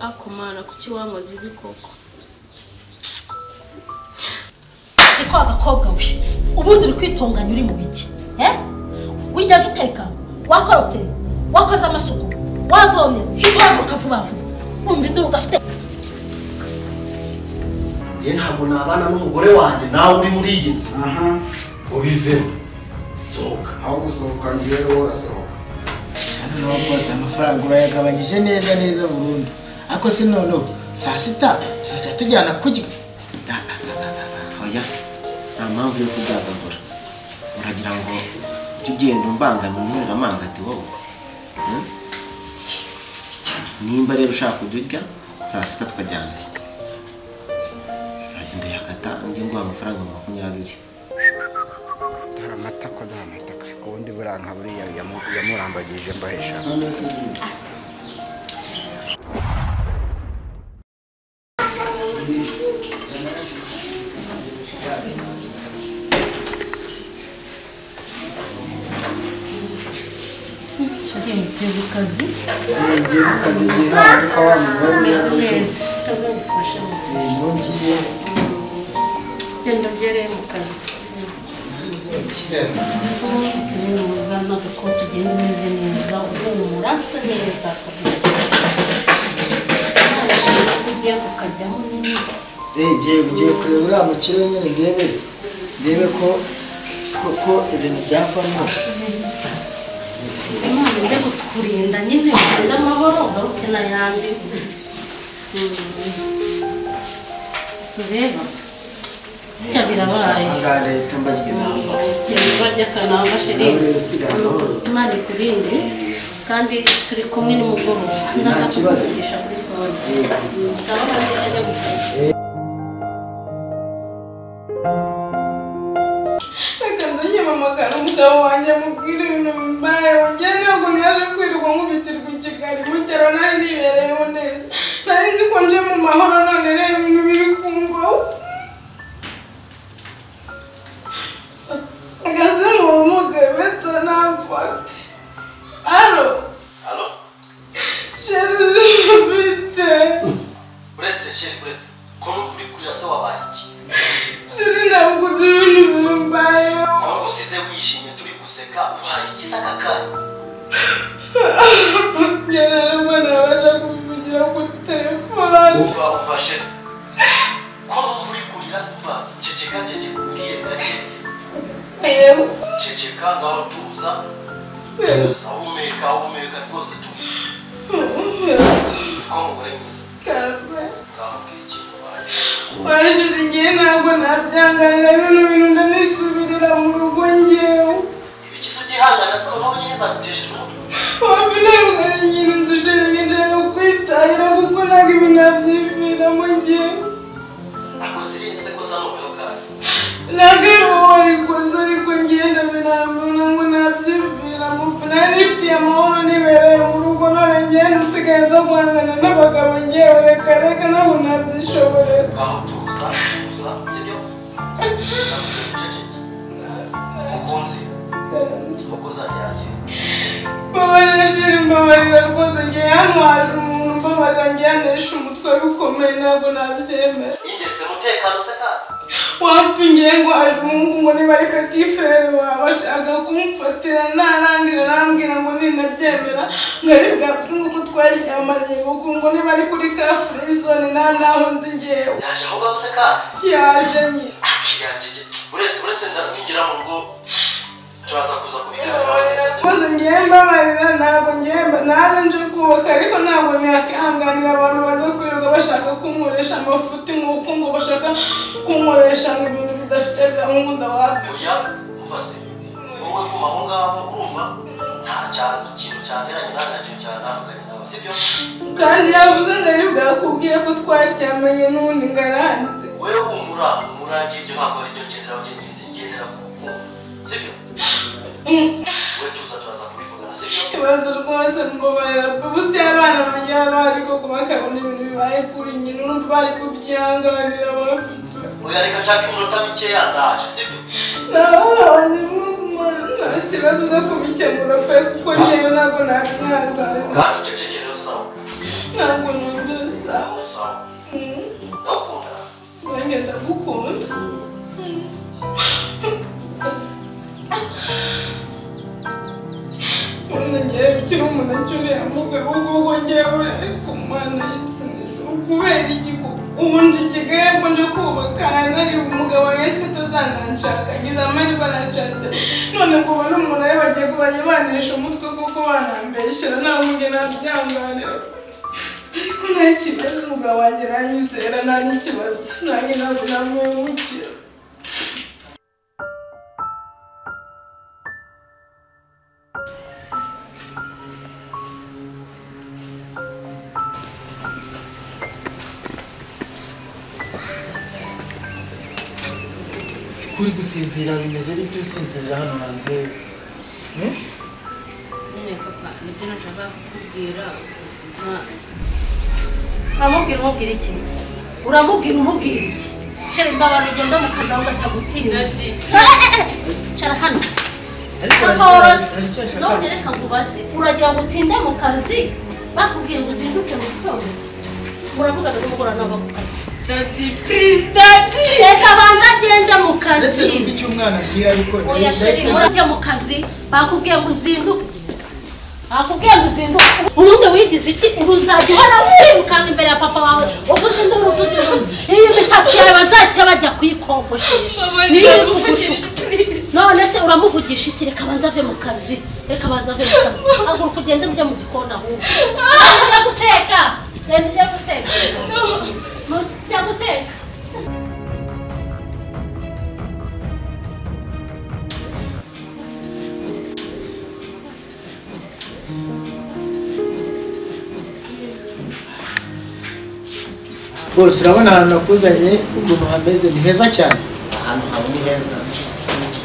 akomana kuki wankoze ibikoko iko agakobwa we ubundi uri kwitonganya uri mu biki wigeze uteka wakorotse wakoze amasuku wavomye hitwaguruka vuba vuba umva induru gafite ye ntabwo nabana n'umugore wanjye nawe uri muri iyi nzu ubive sohoka aho gusohoka ngiye urasohoka hano nawe rwose amafaranga urayagabanyije neza burundu ariko se none saa sita tuzajya tujyana kurya oya nta mpamvu yo kubyagagura uragira ngo tugende umbangamira amangati wowe nimba rero ushaka kujya saa sita tukajyana nzagenda yakata ndi nguha amafaranga 20 dore amatako ubundi buranka buriya yamurambagije mbahesha Ngiye kazi ngiye ariko wamubona neza kazamufasha ngiye genda ugere mu kazi muzana agakoti ugenda umeze neza uhumura asa neza kabisa ugiye kukajyamo nyine ngiye kureba uriya mukire nyine ndebe ko ibintu byavamo Imana nde kukurinda nyine kugenda amahoro ugaruke n'ayandi so rero cya birabaye ngaha leta mbajwe nawe barya akanama sheri Imana ikurinde kandi turi kumwe nimugoroba ndaza kukuvugisha kuri phone sawa najya gukaza Magana umugabo wanjye mubwira ibintu mbaye wongeye ntabwo naje kwirirwa nkubitirwa i Kigali mu cyaro nari nibereyeho neza nari nzi ko nje mu mahoro none reba ibintu biri kumbaho agaze mu bumuga beta nafate alo sheri zibite uretse ko numva uri kurira se wabaye iki sheri ntabwo uzi ibintu bimbayeho ko usize wishimye turi guseka ubaye igisaka kanya ntabwo nabasha kubivugira kuri telefone umva sheri ko numva uri kurira umva ceceka ubwiye gake yewe ceceka ngaho tuza humeka rwose tuza ko mugore mwiza karame ngaho bw'ikintu ubaye wajuri ngiye ntabwo nabyangarira bino bintu ndanisubirira mu rugo ngewe ibikizo ugihangana se noneho nyine nzagutesheje umutwe wabi ntabwo ari nyine nzushire nginjira kwitahira kuko ntabwo ibi nabyiviramo ngewe akoze irihe se kosa noneho kandi ntabwo ari wowe warikoze ariko ngenda binabona ngo nabyiviramo nari nifitiye amahoro nibereye mu rugo none ngenda nsigaye nza guhangana n'abagabo ngewe reka ntabwo nabyishoborera ngaho tuza sibyo sinabwira uceceke mukunzi ahubwo uzajyanye mbabarira rwose ngiye hano haje umuntu mbabarira ngiye hanesha umutwe bikomeye ntabwo nabyemera ingese umutekano se kandi wapingiye ngo haje umuhungu ngo niba ari petit frere wawe ashaka kumfatira narangira arambwira ngo ninabyemera ngo ari bwapfe ngo twaryamaniye kuko ngo niba ari kuri ka frizone naho nzi ngewe yaje aho ngaho se kandi yaje nyine yanjye uretse ninjira mu rugo turaza kuza kubiganiraho neza rwose ngiye mbabarira ntabwo naje nje kubaka ariko ntabwo ntihakihanganira abantu baza kwirirwa bashaka kunkoresha amafuti nk'uko ngo bashaka kunkoresha ngo ibintu bidafite gahunda wabyo oya umva se wowe guma aho ngaho urumva nta kintu cyanteranye nta kintu cyantandukanye nawe sibyo kandi yavuze ngo ari bwakubwiye ko twaryamanye n'ubundi ngaranze wewe humura ibyo ntabwo ari byo ngendera ku rukundo sibyo we turaza kubivugana sibyo ikibazo rwose mbabarira ubusi abana banjye baba bari koko bakabona ibintu bibaye kuri nyina urumva bari kubyihanganira bafite oya reka nshaka iminota mikeya ndaje sibyo nabana banjye nta kibazo uza kubikemura pe kuko ngewe ntabwo nabyihanganira kandi uceceke rero sawa ntabwo nongera se ukiri umuneke uriya mugabo ubwo ngewe ariko mana yisinije kubera iki ubu nje Kigali ngo nje kubakana nari umugabo wanjye tutazananshaka ngize amahirwe aranshatse none ngo ubone umuntu ayo bagiye kubanyibanisha umutwe kuko banambeshyera nawe umwe nabyanganira ariko nta kibazo umugabo wanjye aranyizera nta n'ikibazo nanjye ntabwo namwimukira kuri gusinzira bimeze bite usinzira hano hanze nyine papa nibyo nashaka kukubwira uramubwira iki uramubwira iki sheri mbabana ugenda mu kazi aho gatagutinya cara hano none reka ngubaze uragira ngo utinde mu kazi bakubwiye ngo uzinduke mu gitondo muravugana n'umugora nava ku kazi Daddy please daddy reka banza agende mu kazi ndetse kumva icyo umwana abwira ariko oya sheri murajya mu kazi bakubwiye ngo uzinduke ubundi wigize iki uzajya uhora wirukanga imbere ya papa wawe uvuze induru iyo imisatsi yawe bazajya bajya kuyikogoshesha niyo iri kugushuka none se uramuvugisha iki reka banza ave mu kazi haguruka ugende mujya mu gikoni ahubwo ujya guteka mujya guteka bose urabona ahantu nakuzanye ukuntu hameze ni heza cyane ahantu haba ni heza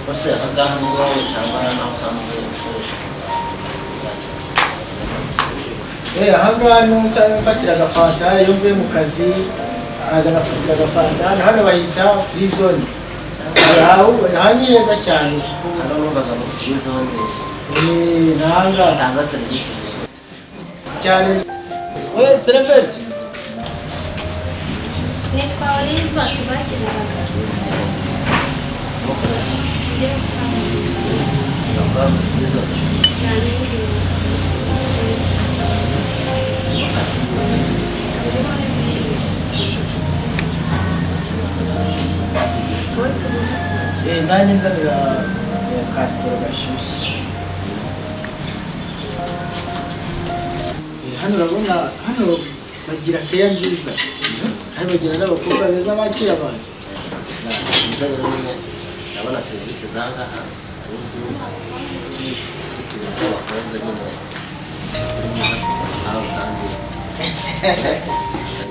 bose agaha ni wowe cyangwa naho usanzwe ukoresha aha ngaha niho nsanzwe mfatira agafanta iyo mvuye mu kazi araza agafatira agafanta hano bahita free zone aha ni heza cyane hano numvaga muri free zone nahanga batanga serivisi cyane we seriveri nitwa Oliva tubakirizaga cyane nanjye nzanira kasitoro gashyushye hano urabona hano bagira keya nziza hano bagira n'abakobwa beza bakira abantu nziza rero nyine ndabona serivisi zangaha ari nziza tugira abakobwa nyine aho kandi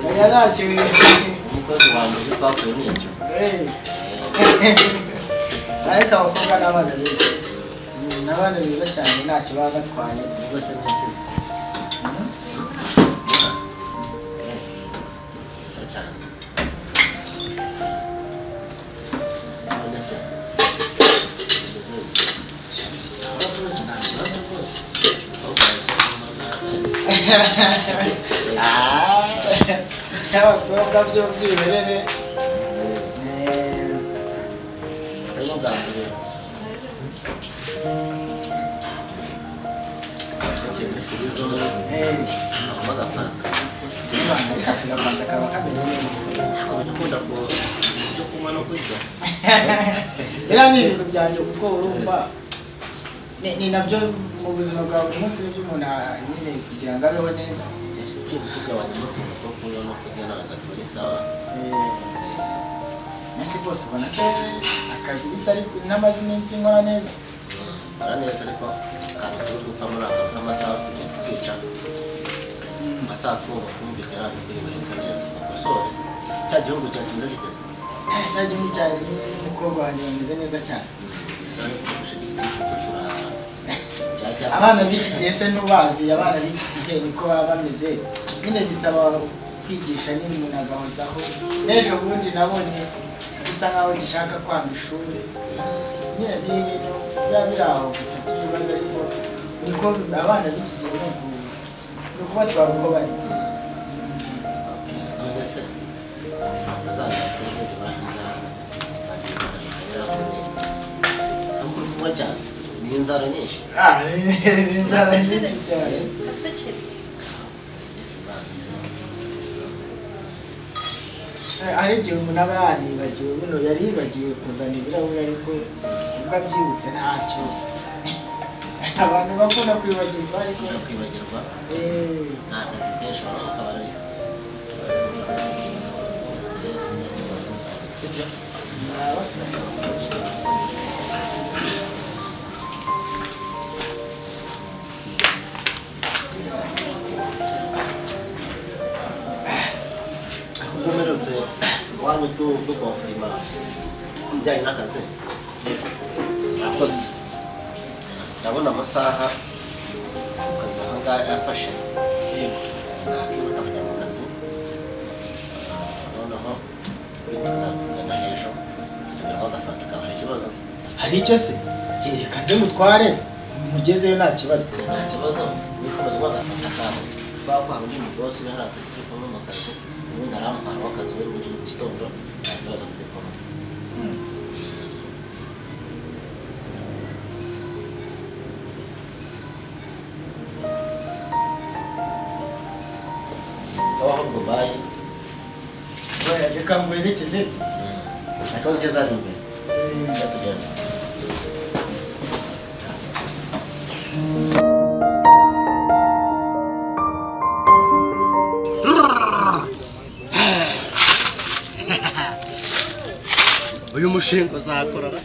oya ntacyo umukozi wa mbere twakuye n'icyo ariko abakobwa n'abana beza n'abana beza cyane ntacyo baba batwaye rwose ni sisita nziza cyane none se sawa rwose nta kibazo rwose abakobwa byo by'iberere twebwe bwa mbere twagiye muri furi zone ntabwo agafanta akagafanta kaba kameze neza ukunda ibyo kunywa no kurya biriya ni ibintu byanjye kuko urumva ni nabyo mu buzima bwa buri munsi n'ibyo umuntu nyine kugira ngo abeho neza ibyo kugabanya utuntu two kunywa no kurya ntabwo ari sawa ese bose ubona se akazi bitari n'amaze iminsi nkora neza nkora neza ariko akantu turi gupfa muri aka k'amasaha kugenda twica amasaha twumva kumvikana ntabwo kuri birenze neza gukosore cya gihugu cyacu nza giteze cya gihugu cyagize n'umukobwa wanjye bameze neza cyane isoni kurusha gifite ifoto turara abana b'iki gihe se ntubazi abana b'iki gihe niko baba bameze nyine bisaba kwigisha nyine umuntu agahozaho n'ejo bundi nabonye bisa nkaho gishaka kwanga ishuri nyine ni ibintu biba biri aho gusa by'ibibazo ariko niko abana b'iki gihe ni ukubatwara uko bari none se zifata zacu z'ubwenge bahiga bazizana bikabera kuri ntabwo uri kunywa cyane ni ni inzara nyinshi inzara nyinshi cyane Gasekere. serivisi zanyu se hari igihe umuntu aba yanibagiwe buno yari yibagiwe kuzana ibirahuri ariko ubwo abyibutse ntacyo abantu bakunda kwibagirwa ariko kwibagirwa nta kazi kenshi baba bakaba ari stress n'ibibazo sibyo bafite akazi kenshi umerutse wanyu dukonfirima ibijyanye n'akazi murakoze ndabona amasaha akazi aha ngaha yafashe nakihuta kujya mu kazi noneho tuzavugana hejuru asigaramo agafanta kawe hari ikibazo hari icyo se reka nze mutware mugezeyo nta kibazo nta kibazo wikomeza agafanta kawe twaba hari undi mugosi uri hariya turi kumwe mu kazi ubundi hari amuhara w'akazi wari muri mu gitondo nta kibazo turi kumwe sawa ahubwo bayi reka mwerekeze nta kibazo ugeze ari imbere tugenda uyu mushinga uzakorana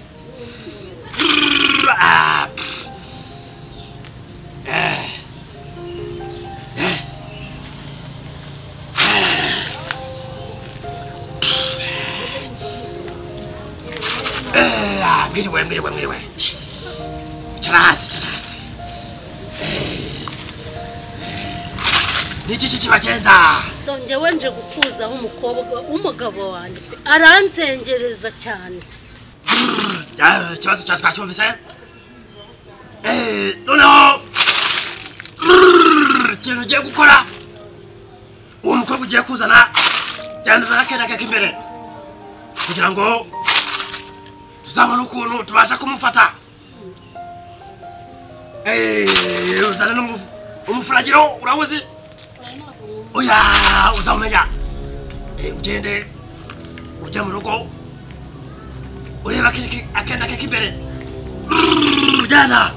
mwiriwe cara hasi niki kibagenza njyewe nje gukuzaho umukobwa w'umugabo wanjye aranzengereza cyane ikibazo cyawe twacyumvise noneho ikintu ugiye gukora uwo mukobwa ugiye kuzana genda uzana akenda kake imbere kugira ngo tuzabone ukuntu tubasha kumufata uzana umufuragiro urawuzi oya uzamenya ugende ujya mu rugo ureba akenda kake imbere genda